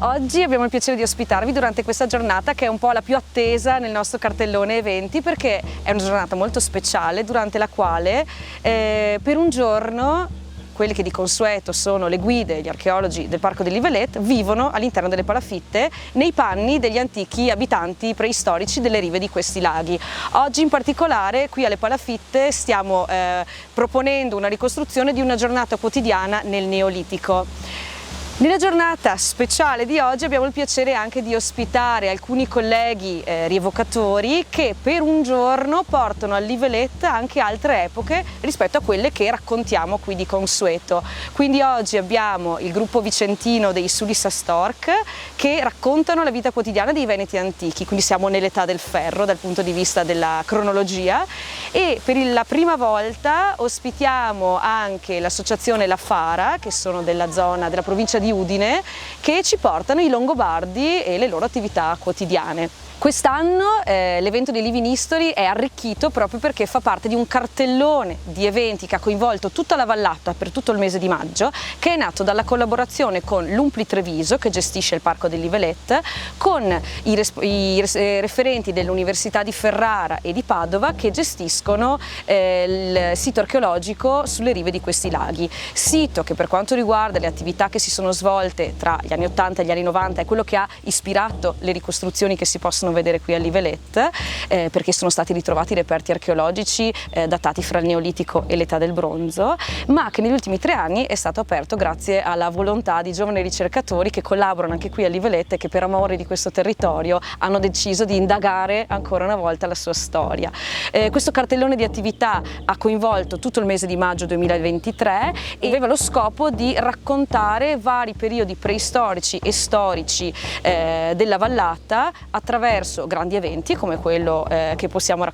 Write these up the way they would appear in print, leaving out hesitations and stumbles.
Oggi abbiamo il piacere di ospitarvi durante questa giornata che è un po' la più attesa nel nostro cartellone eventi, perché è una giornata molto speciale durante la quale per un giorno quelli che di consueto sono le guide e gli archeologi del Parco dell'Ivelet vivono all'interno delle palafitte nei panni degli antichi abitanti preistorici delle rive di questi laghi. Oggi in particolare qui alle palafitte stiamo proponendo una ricostruzione di una giornata quotidiana nel Neolitico. Nella giornata speciale di oggi abbiamo il piacere anche di ospitare alcuni colleghi rievocatori che per un giorno portano all'Ivelet anche altre epoche rispetto a quelle che raccontiamo qui di consueto. Quindi oggi abbiamo il gruppo vicentino dei Sulis Stork che raccontano la vita quotidiana dei Veneti antichi, quindi siamo nell'età del ferro dal punto di vista della cronologia, e per la prima volta ospitiamo anche l'associazione La Fara, che sono della zona della provincia di Udine, che ci portano i Longobardi e le loro attività quotidiane. Quest'anno l'evento di Living History è arricchito proprio perché fa parte di un cartellone di eventi che ha coinvolto tutta la vallata per tutto il mese di maggio, che è nato dalla collaborazione con l'Umpli Treviso, che gestisce il Parco dell'Ivelet, con i referenti dell'Università di Ferrara e di Padova, che gestiscono il sito archeologico sulle rive di questi laghi. Sito che, per quanto riguarda le attività che si sono svolte tra gli anni 80 e gli anni 90, è quello che ha ispirato le ricostruzioni che si possono vedere qui all'Ivelet, perché sono stati ritrovati reperti archeologici datati fra il Neolitico e l'età del bronzo, ma che negli ultimi 3 anni è stato aperto grazie alla volontà di giovani ricercatori che collaborano anche qui all'Ivelet e che per amore di questo territorio hanno deciso di indagare ancora una volta la sua storia. Questo cartellone di attività ha coinvolto tutto il mese di maggio 2023 e aveva lo scopo di raccontare vari periodi preistorici e storici della vallata attraverso grandi eventi come quello che possiamo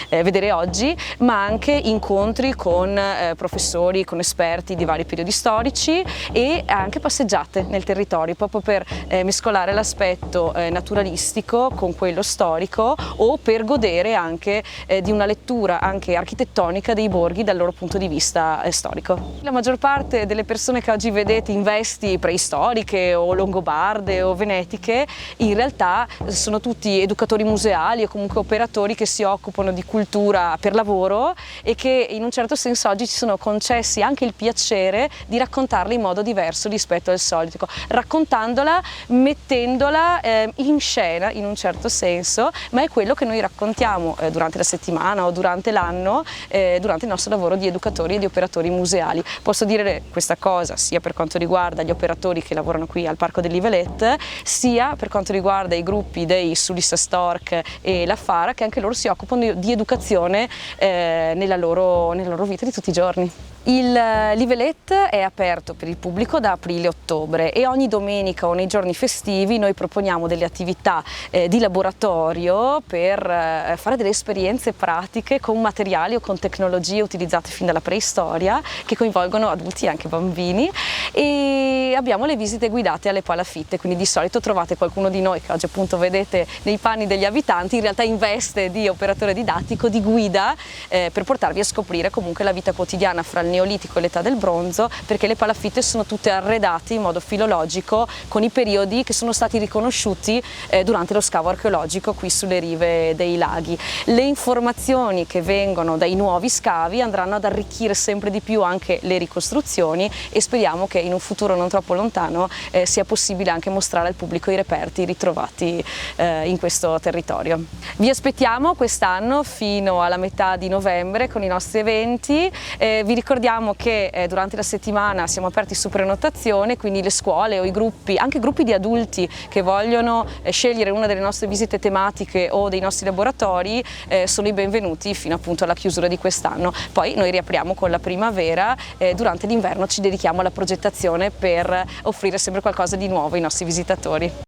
vedere oggi, ma anche incontri con professori, con esperti di vari periodi storici e anche passeggiate nel territorio, proprio per mescolare l'aspetto naturalistico con quello storico, o per godere anche di una lettura anche architettonica dei borghi dal loro punto di vista storico. La maggior parte delle persone che oggi vedete in vesti preistoriche o longobarde o venetiche in realtà sono tutti educatori museali o comunque operatori che si occupano di cultura per lavoro e che in un certo senso oggi ci sono concessi anche il piacere di raccontarla in modo diverso rispetto al solito, raccontandola, mettendola in scena in un certo senso, ma è quello che noi raccontiamo durante la settimana o durante l'anno, durante il nostro lavoro di educatori e di operatori museali. Posso dire questa cosa sia per quanto riguarda gli operatori che lavorano qui al Parco dell'Ivelet, sia per quanto riguarda i gruppi dei Sulis Stork e La Fara, che anche loro si occupano di educazione nella loro vita di tutti i giorni. L'Ivelet è aperto per il pubblico da aprile-ottobre e ogni domenica o nei giorni festivi noi proponiamo delle attività di laboratorio per fare delle esperienze pratiche con materiali o con tecnologie utilizzate fin dalla preistoria, che coinvolgono adulti e anche bambini, e abbiamo le visite guidate alle palafitte, quindi di solito trovate qualcuno di noi che oggi appunto vedete nei panni degli abitanti, in realtà in veste di operatore didattico, di guida, per portarvi a scoprire comunque la vita quotidiana fra il Neolitico e l'età del bronzo, perché le palafitte sono tutte arredate in modo filologico con i periodi che sono stati riconosciuti durante lo scavo archeologico qui sulle rive dei laghi. Le informazioni che vengono dai nuovi scavi andranno ad arricchire sempre di più anche le ricostruzioni e speriamo che in un futuro non troppo lontano sia possibile anche mostrare al pubblico i reperti ritrovati in questo territorio. Vi aspettiamo quest'anno fino alla metà di novembre con i nostri eventi. Vi ricordiamo che durante la settimana siamo aperti su prenotazione, quindi le scuole o i gruppi, anche gruppi di adulti che vogliono scegliere una delle nostre visite tematiche o dei nostri laboratori, sono i benvenuti fino appunto alla chiusura di quest'anno. Poi noi riapriamo con la primavera, durante l'inverno ci dedichiamo alla progettazione per offrire sempre qualcosa di nuovo ai nostri visitatori.